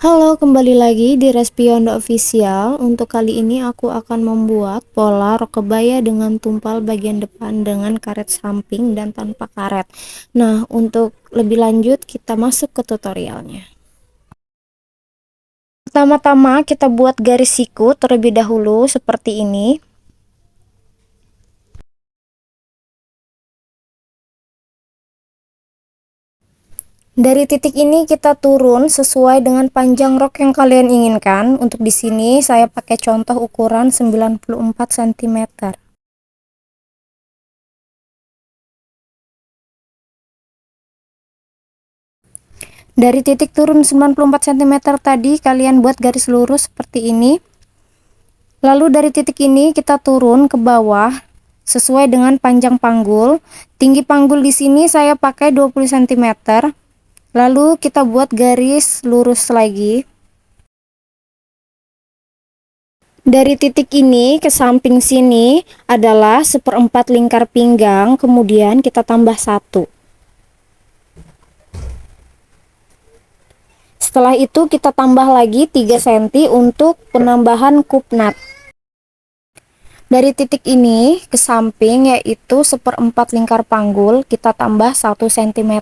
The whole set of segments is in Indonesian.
Halo, kembali lagi di Respiondo Official. Untuk kali ini aku akan membuat pola rok kebaya dengan tumpal bagian depan dengan karet samping dan tanpa karet. Nah, untuk lebih lanjut kita masuk ke tutorialnya. Pertama-tama kita buat garis siku terlebih dahulu seperti ini. Dari titik ini kita turun sesuai dengan panjang rok yang kalian inginkan. Untuk di sini saya pakai contoh ukuran 94 cm. Dari titik turun 94 cm tadi kalian buat garis lurus seperti ini. Lalu dari titik ini kita turun ke bawah sesuai dengan panjang panggul. Tinggi panggul di sini saya pakai 20 cm. Lalu kita buat garis lurus lagi. Dari titik ini ke samping sini adalah seperempat lingkar pinggang, kemudian kita tambah 1. Setelah itu kita tambah lagi 3 cm untuk penambahan kupnat. Dari titik ini ke samping yaitu seperempat lingkar panggul kita tambah 1 cm.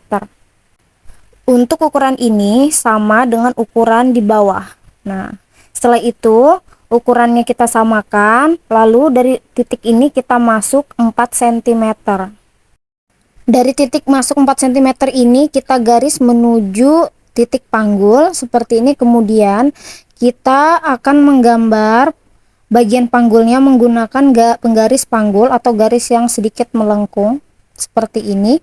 Untuk ukuran ini sama dengan ukuran di bawah. Nah, setelah itu ukurannya kita samakan, lalu dari titik ini kita masuk 4 cm. Dari titik masuk 4 cm ini kita garis menuju titik panggul seperti ini, kemudian kita akan menggambar bagian panggulnya menggunakan penggaris panggul atau garis yang sedikit melengkung seperti ini.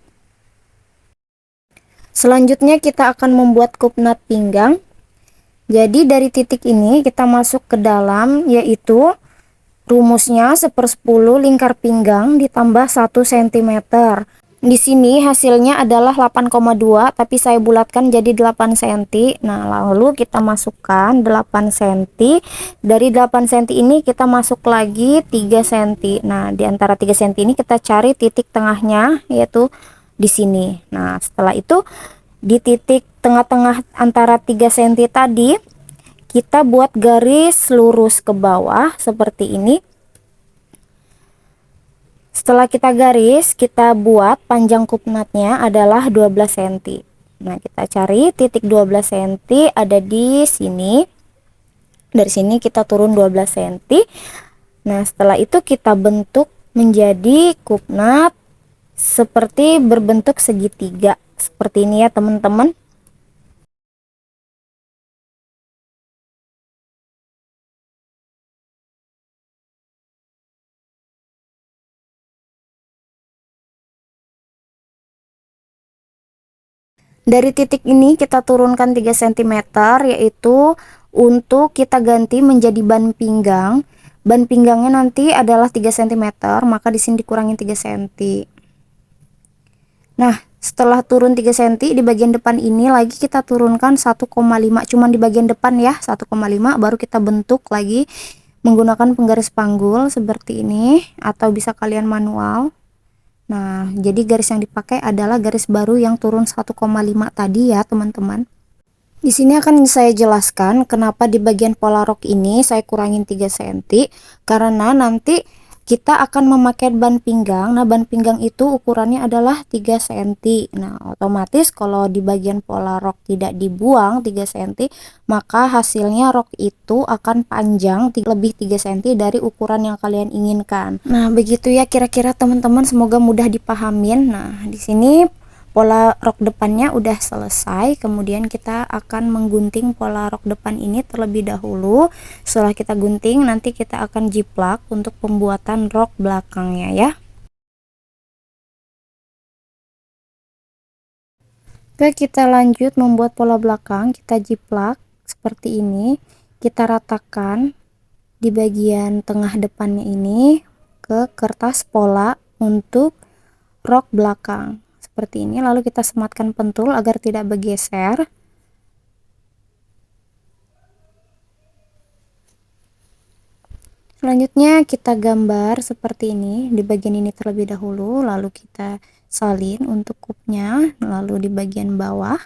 Selanjutnya kita akan membuat kupnat pinggang. Jadi dari titik ini kita masuk ke dalam, yaitu rumusnya 1/10 lingkar pinggang ditambah 1 cm. Di sini hasilnya adalah 8,2, tapi saya bulatkan jadi 8 cm. Nah, lalu kita masukkan 8 cm. Dari 8 cm ini kita masuk lagi 3 cm. Nah, di antara 3 cm ini kita cari titik tengahnya, yaitu di sini. Nah, setelah itu di titik tengah-tengah antara 3 cm tadi kita buat garis lurus ke bawah seperti ini. Setelah kita garis, kita buat panjang kupnatnya adalah 12 cm. Nah, kita cari titik 12 cm ada di sini. Dari sini kita turun 12 cm. Nah, setelah itu kita bentuk menjadi kupnat seperti berbentuk segitiga. Seperti ini ya, teman-teman. Dari titik ini kita turunkan 3 cm, yaitu untuk kita ganti menjadi ban pinggang. Ban pinggangnya nanti adalah 3 cm, maka di sini dikurangi 3 cm. Nah, setelah turun 3 cm di bagian depan ini lagi kita turunkan 1,5, cuman di bagian depan ya, 1,5, baru kita bentuk lagi menggunakan penggaris panggul seperti ini, atau bisa kalian manual. Nah, jadi garis yang dipakai adalah garis baru yang turun 1,5 tadi ya, teman-teman. Di sini akan saya jelaskan kenapa di bagian pola rok ini saya kurangin 3 cm, karena nanti kita akan memakai ban pinggang. Nah, ban pinggang itu ukurannya adalah 3 cm. Nah, otomatis kalau di bagian pola rok tidak dibuang 3 cm, maka hasilnya rok itu akan panjang lebih 3 cm dari ukuran yang kalian inginkan. Nah, begitu ya kira-kira teman-teman, semoga mudah dipahamin. Nah, di sini pola rok depannya udah selesai, kemudian kita akan menggunting pola rok depan ini terlebih dahulu. Setelah kita gunting, nanti kita akan jiplak untuk pembuatan rok belakangnya ya. Oke, kita lanjut membuat pola belakang. Kita jiplak seperti ini, kita ratakan di bagian tengah depannya ini ke kertas pola untuk rok belakang seperti ini, lalu kita sematkan pentul agar tidak bergeser. Selanjutnya kita gambar seperti ini di bagian ini terlebih dahulu, lalu kita salin untuk kupnya, lalu di bagian bawah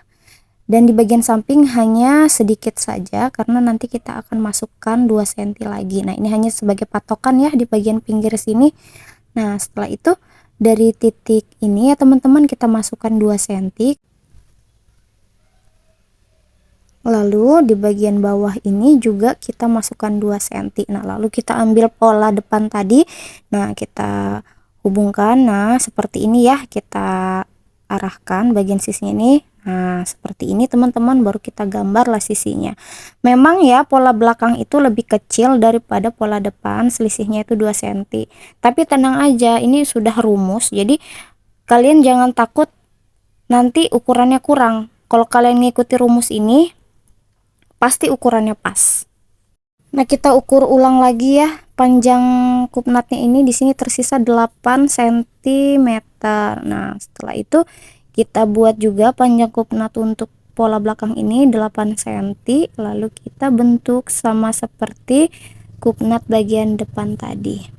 dan di bagian samping hanya sedikit saja karena nanti kita akan masukkan 2 cm lagi. Nah, ini hanya sebagai patokan ya di bagian pinggir sini. Nah, setelah itu dari titik ini ya teman-teman, kita masukkan 2 cm. Lalu di bagian bawah ini juga kita masukkan 2 cm. Nah, lalu kita ambil pola depan tadi. Nah, kita hubungkan. Nah, seperti ini ya, kita arahkan bagian sisinya ini. Nah, seperti ini teman-teman, baru kita gambarlah sisinya. Memang ya pola belakang itu lebih kecil daripada pola depan, selisihnya itu 2 cm. Tapi tenang aja, ini sudah rumus. Jadi kalian jangan takut nanti ukurannya kurang. Kalau kalian ngikuti rumus ini, pasti ukurannya pas. Nah, kita ukur ulang lagi ya. Panjang kupnatnya ini di sini tersisa 8 cm. Nah, setelah itu kita buat juga panjang kupnat untuk pola belakang ini 8 cm, lalu kita bentuk sama seperti kupnat bagian depan tadi.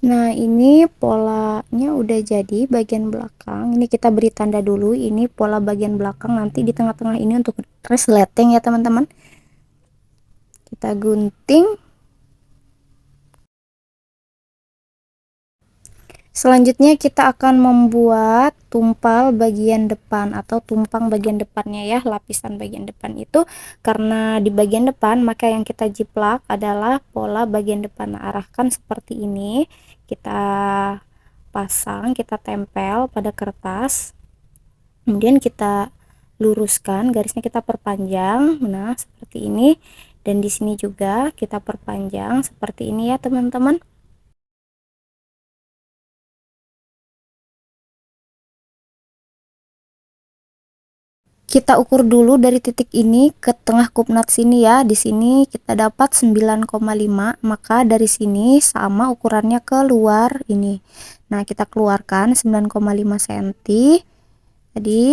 Nah, ini polanya udah jadi bagian belakang. Ini kita beri tanda dulu, ini pola bagian belakang. Nanti di tengah-tengah ini untuk resleting ya teman-teman. Kita gunting. Selanjutnya kita akan membuat tumpal bagian depan atau tumpang bagian depannya ya, lapisan bagian depan itu. Karena di bagian depan, maka yang kita jiplak adalah pola bagian depan. Nah, arahkan seperti ini, kita pasang, kita tempel pada kertas, kemudian kita luruskan, garisnya kita perpanjang. Nah, seperti ini. Dan di sini juga kita perpanjang seperti ini ya teman-teman. Kita ukur dulu dari titik ini ke tengah kupnat sini ya. Di sini kita dapat 9,5, maka dari sini sama ukurannya keluar ini. Nah, kita keluarkan 9,5 cm. Jadi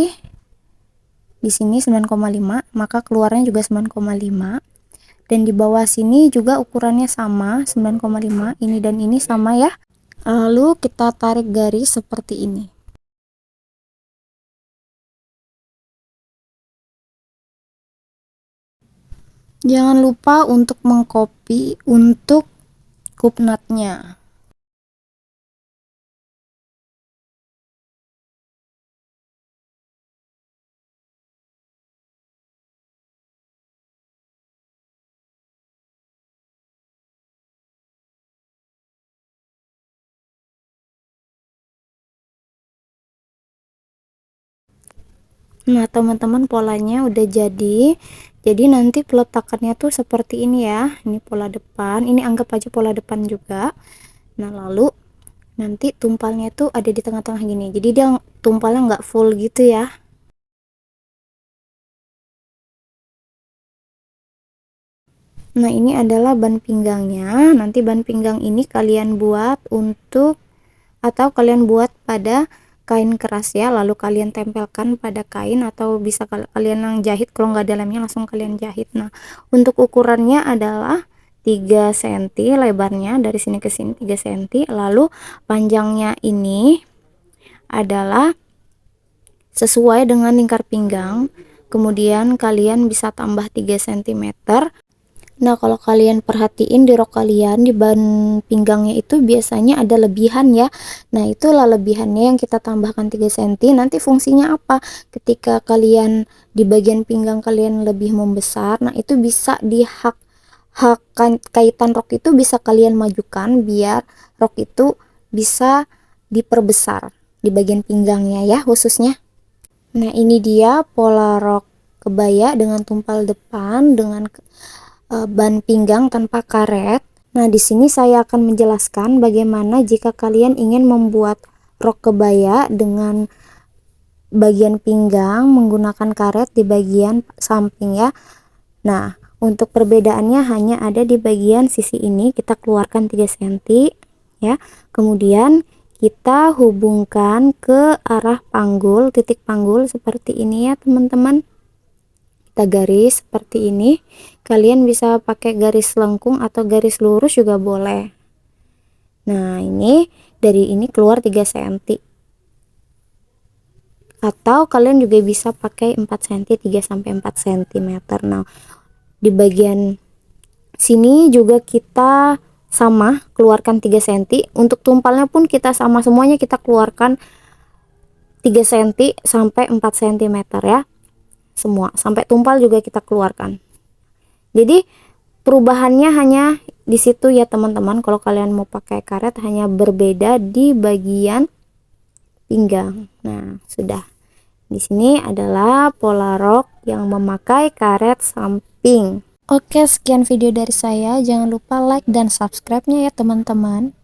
di sini 9,5, maka keluarnya juga 9,5. Dan di bawah sini juga ukurannya sama, 9,5. Ini dan ini sama ya. Lalu kita tarik garis seperti ini. Jangan lupa untuk mengcopy untuk kupnatnya. Nah, teman-teman, polanya udah jadi. Jadi nanti peletakannya tuh seperti ini ya. Ini pola depan, ini anggap aja pola depan juga. Nah, lalu nanti tumpalnya tuh ada di tengah-tengah gini. Jadi dia tumpalnya nggak full gitu ya. Nah, ini adalah ban pinggangnya. Nanti ban pinggang ini kalian buat untuk, atau kalian buat pada kain keras ya, lalu kalian tempelkan pada kain, atau bisa kalian yang jahit, kalau nggak ada lemnya langsung kalian jahit. Nah, untuk ukurannya adalah 3 cm lebarnya, dari sini ke sini 3 cm, lalu panjangnya ini adalah sesuai dengan lingkar pinggang, kemudian kalian bisa tambah 3 cm. Nah, kalau kalian perhatiin di rok kalian, di ban pinggangnya itu biasanya ada lebihan ya. Nah, itulah lebihannya yang kita tambahkan 3 cm. Nanti fungsinya apa? Ketika kalian di bagian pinggang kalian lebih membesar, nah itu bisa kaitan rok itu bisa kalian majukan biar rok itu bisa diperbesar di bagian pinggangnya ya khususnya. Nah, ini dia pola rok kebaya dengan tumpal depan dengan ban pinggang tanpa karet. Nah, di sini saya akan menjelaskan bagaimana jika kalian ingin membuat rok kebaya dengan bagian pinggang menggunakan karet di bagian samping ya. Nah, untuk perbedaannya hanya ada di bagian sisi ini. Kita keluarkan 3 cm ya. Kemudian kita hubungkan ke arah panggul, titik panggul seperti ini ya teman-teman. Kita garis seperti ini. Kalian bisa pakai garis lengkung atau garis lurus juga boleh. Nah, ini dari ini keluar 3 cm. atau kalian juga bisa pakai 4 cm, 3 sampai 4 cm. Nah, di bagian sini juga kita sama keluarkan 3 cm. Untuk tumpalnya pun kita sama, semuanya kita keluarkan 3 cm sampai 4 cm ya. Semua sampai tumpal juga kita keluarkan. Jadi perubahannya hanya di situ ya teman-teman. Kalau kalian mau pakai karet hanya berbeda di bagian pinggang. Nah, sudah. Di sini adalah pola rok yang memakai karet samping. Oke, sekian video dari saya. Jangan lupa like dan subscribe-nya ya teman-teman.